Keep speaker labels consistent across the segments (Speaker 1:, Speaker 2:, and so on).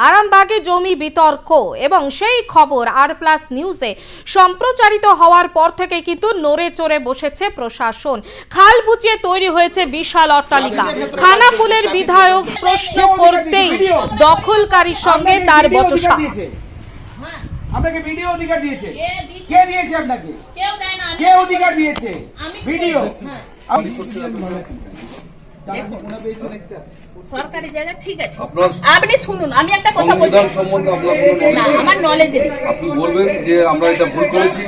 Speaker 1: আরামবাগে জমি বিতর্ক এবং সেই খবর আর+ নিউজে সম্প্রচারিত হওয়ার পর থেকে কিন্তু নড়ে চড়ে বসেছে প্রশাসন। খাল বুঝিয়ে তৈরি হয়েছে বিশাল অট্টালিকা। খানাকুলের বিধায়ক প্রশ্ন করতেই দখলকারীর সঙ্গে তার বচসা।
Speaker 2: আপনাকে ভিডিও অধিকার দিয়েছে কে দিয়েছে? আপনাকে কেউ দেয় না। কে অধিকার দিয়েছে? ভিডিও
Speaker 3: সরকারি জায়গা ঠিক আছে, আপনি শুনুন, আমি একটা কথা বলছি না, আমার নলেজ নেই।
Speaker 4: আপনি বলবেন যে আমরা এটা ভুল করেছি,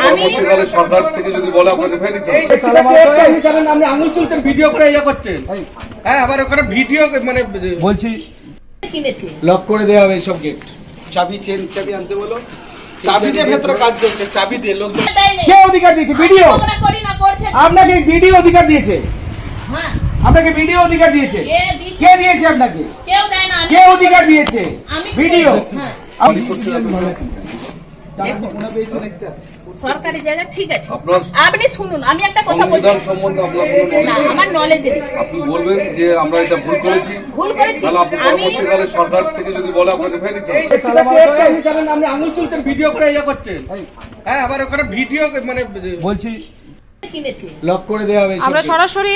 Speaker 3: আমি
Speaker 4: সরকার থেকে যদি বলে আপনাকে ফেলে দিতে হবে।
Speaker 2: আপনি আঙুল তুলছেন, ভিডিও করে ইয়ে করছেন। হ্যাঁ, আবার ওখানে ভিডিও মানে বলছি
Speaker 3: কিনেছি,
Speaker 2: লক করে দেওয়া হবে সব গেট। চাবি চাবি আনতে বলো, চাবি দিয়ে ভেতরে কাজ করছে, চাবি দিয়ে লোক। কে অধিকার দিয়েছে? ভিডিও আপনাকে ভিডিও অধিকার দিয়েছে।
Speaker 3: হ্যাঁ,
Speaker 2: আপনাকে ভিডিও অধিকার দিয়েছে কে দিয়েছে? আপনাকে
Speaker 3: কেউ দেয় না।
Speaker 2: কে অধিকার দিয়েছে? ভিডিও
Speaker 3: সরকারি জায়গা ঠিক আছে, আপনি শুনুন, আমি একটা কথা বলছি না, আমার নলেজ নেই।
Speaker 4: আপনি বলবেন যে আমরা এটা ভুল করেছি,
Speaker 3: আমি
Speaker 4: সরকার থেকে যদি বলে আপনাকে ফেলে দিতে হবে।
Speaker 2: আপনি আঙুল তুলছেন, ভিডিও করে ইয়ে করছেন। হ্যাঁ, আবার ওখানে ভিডিও মানে বলছি লক করে দেওয়া হবে।
Speaker 1: আমরা সরাসরি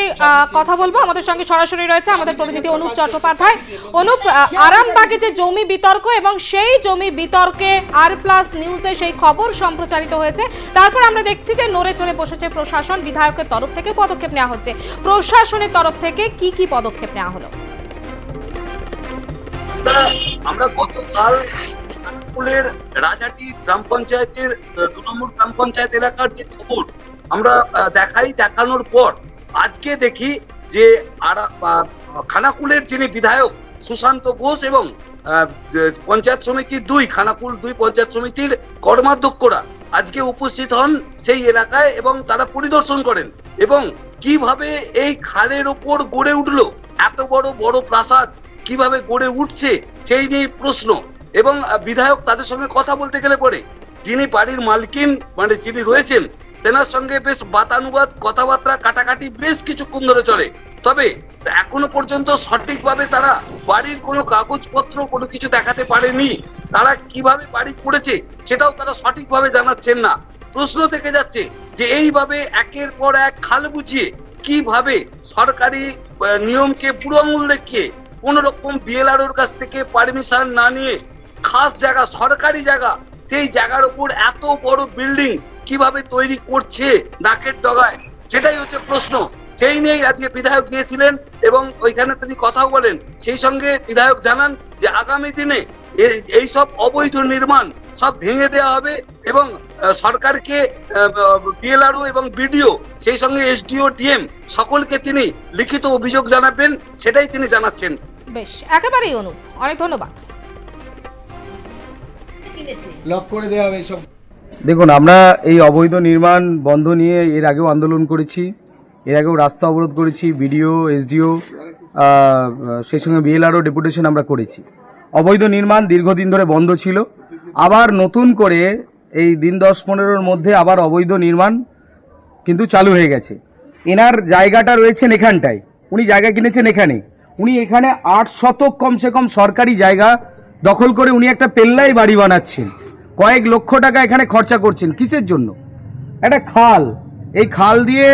Speaker 1: কথা বলবো, আমাদের সঙ্গে সরাসরি রয়েছে আমাদের প্রতিনিধি অনুপ চট্টোপাধ্যায়। অনুপ, আরামবাগে যে জমি বিতর্ক এবং সেই জমি বিতর্কে আর+ নিউজে সেই খবর সম্প্রচারিত হয়েছে, তারপর আমরা দেখছি যে নড়ে চড়ে বসেছে প্রশাসন। বিধায়কের তরফ থেকে পদক্ষেপ নেওয়া হচ্ছে, প্রশাসনের তরফ থেকে কি কি পদক্ষেপ নেওয়া হলো?
Speaker 5: আমরা গতকাল খানাকুলের রাজাটি গ্রাম পঞ্চায়েতের 2 নম্বর গ্রাম পঞ্চায়েত এলাকার যে খবর আমরা দেখানোর পর আজকে দেখি যে খানাকুলের যিনি বিধায়ক সুশান্ত ঘোষ এবং পঞ্চায়েত সমিতির খানাকুল 2 পঞ্চায়েত সমিতির কর্মাধ্যক্ষরা আজকে উপস্থিত হন সেই এলাকায় এবং তারা পরিদর্শন করেন এবং কিভাবে এই খালের ওপর গড়ে উঠলো এত বড় বড় প্রাসাদ, কিভাবে গড়ে উঠছে সেই নিয়ে প্রশ্ন। এবং বিধায়ক তাদের সঙ্গে কথা বলতে গেলে পরে যিনি বাড়ির মালকিন মানে যিনি রয়েছেন তেনার সঙ্গে বেশ বাতানুবাদ, কথাবার্তা কাটাকাটি বেশ কিছুক্ষণ ধরে চলে। তবে এখনো পর্যন্ত সঠিকভাবে তারা বাড়ির কোনো কাগজপত্র কোনো কিছু দেখাতে পারেনি। তারা কিভাবে বাড়ি করেছে সেটাও তারা সঠিকভাবে জানাচ্ছেন না। প্রশ্ন থেকে যাচ্ছে যে এইভাবে একের পর এক খাল বুঝিয়ে কিভাবে সরকারি নিয়মকে বুড়ো আঙুল দেখিয়ে কোন রকম বিএলআরওর কাছ থেকে পারমিশন না নিয়ে খাস জায়গা, সরকারি জায়গা, সেই জায়গার উপর এত বড় বিল্ডিং কিভাবে তৈরি করছে নাকের ডগায়, সেটাই হচ্ছে প্রশ্ন। সেই নিয়েই আজকে বিধায়ক গিয়েছিলেন এবং ওইখানে তিনি কথাও বলেন। সেই সঙ্গে বিধায়ক জানান যে আগামী দিনে এই সব অবৈধ নির্মাণ সব ভেঙে দেওয়া হবে এবং সরকারকে বিএলআরও এবং বিডিও সেই সঙ্গে এসডিও ডিএম সকলকে তিনি লিখিত অভিযোগ জানাবেন, সেটাই তিনি জানাচ্ছেন।
Speaker 1: বেশ, একেবারেই অনুপ, অনেক ধন্যবাদ।
Speaker 2: লক করে দেওয়া হবে সব।
Speaker 6: দেখুন, আমরা এই অবৈধ নির্মাণ বন্ধ নিয়ে এর আগেও আন্দোলন করেছি, এর আগেও রাস্তা অবরোধ করেছি, বিডিও এসডিও সেই সঙ্গে বিএলআরও ডেপুটেশন আমরা করেছি। অবৈধ নির্মাণ দীর্ঘদিন ধরে বন্ধ ছিল, আবার নতুন করে এই দিন 10-15-র মধ্যে আবার অবৈধ নির্মাণ কিন্তু চালু হয়ে গেছে। এনার জায়গাটা রয়েছেন এখানটায়, উনি জায়গা কিনেছেন এখানে, উনি এখানে 8 শতক কমসে কম সরকারি জায়গা দখল করে উনি একটা পেল্লাই বাড়ি বানাচ্ছেন, কয়েক লক্ষ টাকা এখানে খরচা করছেন। কিসের জন্য? একটা খাল, এই খাল দিয়ে